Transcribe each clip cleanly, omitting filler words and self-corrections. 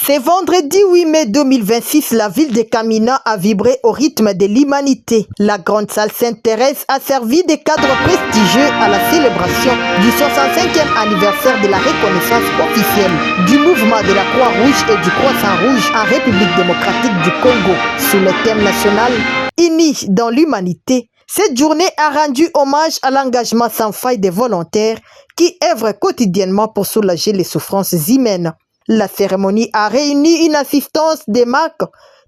C'est vendredi 8 mai 2026, la ville de Kamina a vibré au rythme de l'humanité. La grande salle Sainte-Thérèse a servi de cadre prestigieux à la célébration du 65e anniversaire de la reconnaissance officielle du mouvement de la Croix-Rouge et du Croissant-Rouge en République démocratique du Congo. Sous le thème national « Unis dans l'humanité », cette journée a rendu hommage à l'engagement sans faille des volontaires qui œuvrent quotidiennement pour soulager les souffrances humaines. La cérémonie a réuni une assistance des marques,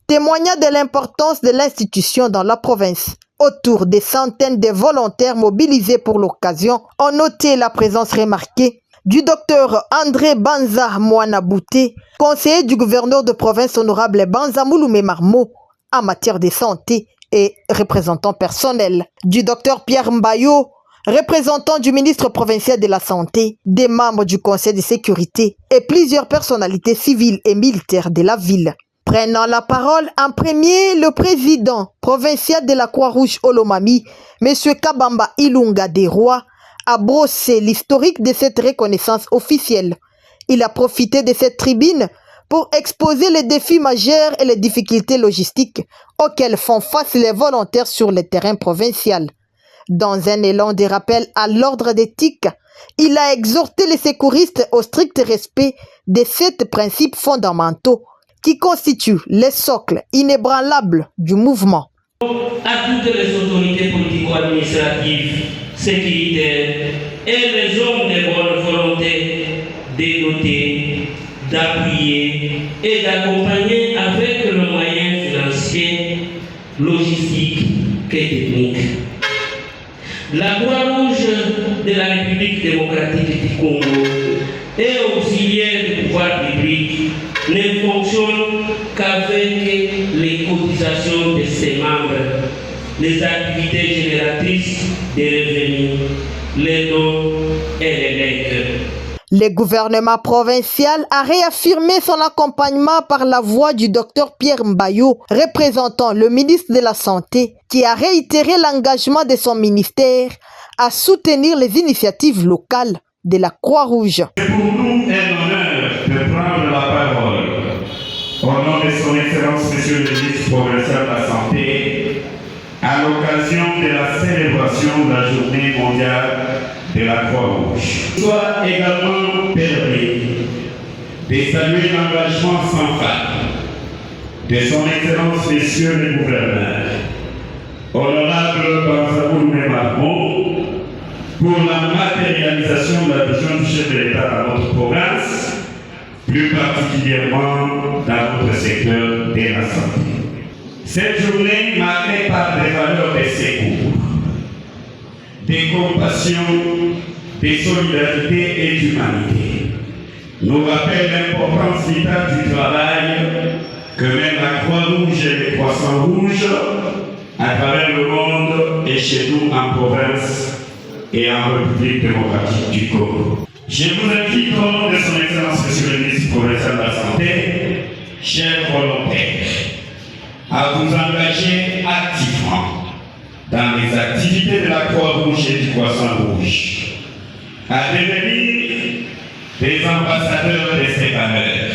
témoignant de l'importance de l'institution dans la province. Autour des centaines de volontaires mobilisés pour l'occasion ont noté la présence remarquée du docteur André Banza Mwanabouté, conseiller du gouverneur de province honorable Banza Mouloumé Marmo en matière de santé et représentant personnel, du docteur Pierre Mbayo, représentant du ministre provincial de la Santé, des membres du Conseil de sécurité et plusieurs personnalités civiles et militaires de la ville. Prenant la parole en premier, le président provincial de la Croix-Rouge Olomami, M. Kabamba Ilunga Desrois, a brossé l'historique de cette reconnaissance officielle. Il a profité de cette tribune pour exposer les défis majeurs et les difficultés logistiques auxquels font face les volontaires sur le terrain provincial. Dans un élan de rappel à l'ordre d'éthique, il a exhorté les secouristes au strict respect de 7 principes fondamentaux qui constituent les socles inébranlables du mouvement. À toutes les autorités politico-administratives, sécuritaires et les hommes de bonne volonté de doter, d'appuyer et d'accompagner avec le moyen financier, logistique et technique. La Croix-Rouge de la République démocratique du Congo et auxiliaire du pouvoir public ne fonctionne qu'avec les cotisations de ses membres, les activités génératrices de revenus, les dons et les legs. Le gouvernement provincial a réaffirmé son accompagnement par la voix du docteur Pierre Mbayo, représentant le ministre de la Santé, qui a réitéré l'engagement de son ministère à soutenir les initiatives locales de la Croix-Rouge. C'est pour nous un honneur de prendre la parole au nom de son Excellence Monsieur le ministre provincial de la Santé à l'occasion de la célébration de la Journée mondiale de la Croix-Rouge. Soit également permis de saluer l'engagement sans faille de son Excellence Monsieur le gouverneur, honorable Banza Mouloumé Marmo, pour la matérialisation de la vision du chef de l'État dans notre province, plus particulièrement dans notre secteur de la santé. Cette journée marquée par des valeurs de secours, de compassion, de solidarité et d'humanité, nous rappelle l'importance vitale du travail que mène la Croix-Rouge et le Croissant-Rouge à travers le monde et chez nous en province et en République démocratique du Congo. Je vous invite au nom de son Excellence Monsieur le ministre provincial de la Santé, chers volontaires, à vous engager activement dans les activités de la Croix-Rouge et du Croissant-Rouge, à devenir des ambassadeurs de ces valeurs.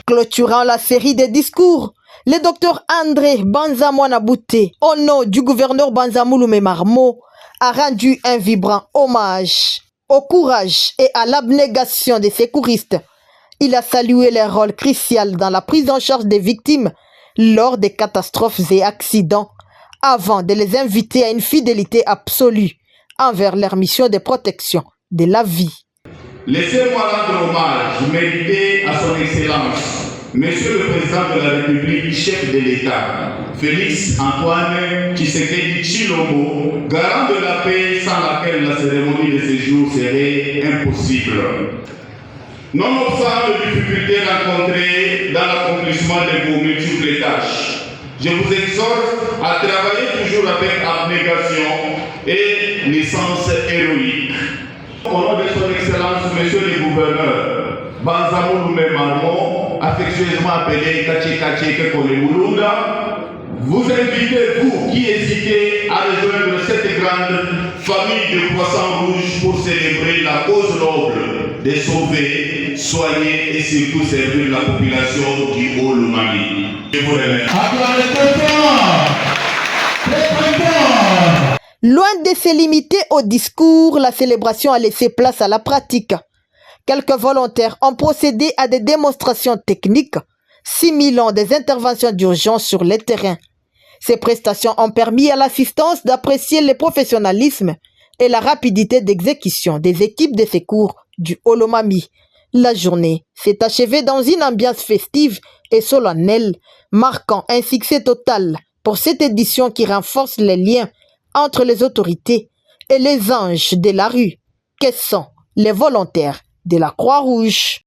Clôturant la série des discours, le docteur André Banza Mwanabouté, au nom du gouverneur Banza Mouloumé Marmo, a rendu un vibrant hommage au courage et à l'abnégation des secouristes. Il a salué leur rôle crucial dans la prise en charge des victimes lors des catastrophes et accidents, avant de les inviter à une fidélité absolue envers leur mission de protection de la vie. Laissez-moi rendre hommage mérité à son Excellence, Monsieur le Président de la République, chef de l'État, Félix Antoine Tshisekedi Tshilombo, garant de la paix sans laquelle la cérémonie de ce jour serait impossible. Nonobstant les difficultés rencontrées dans l'accomplissement de vos multiples tâches, je vous exhorte à travailler toujours avec abnégation et l'essence héroïque. Au nom de son Excellence, Monsieur le Gouverneur, Banza Mouloumé Marmo, affectueusement appelé Kachi Kekole Moulunda, vous invitez, vous qui hésitez, à rejoindre cette grande famille de Croissant-Rouge pour célébrer la cause noble de sauver, soigner et surtout servir la population vous remercie. Loin de se limiter au discours, la célébration a laissé place à la pratique. Quelques volontaires ont procédé à des démonstrations techniques, simulant des interventions d'urgence sur le terrain. Ces prestations ont permis à l'assistance d'apprécier le professionnalisme et la rapidité d'exécution des équipes de secours du Olomami. La journée s'est achevée dans une ambiance festive et solennelle, marquant un succès total pour cette édition qui renforce les liens entre les autorités et les anges de la rue, que sont les volontaires de la Croix-Rouge.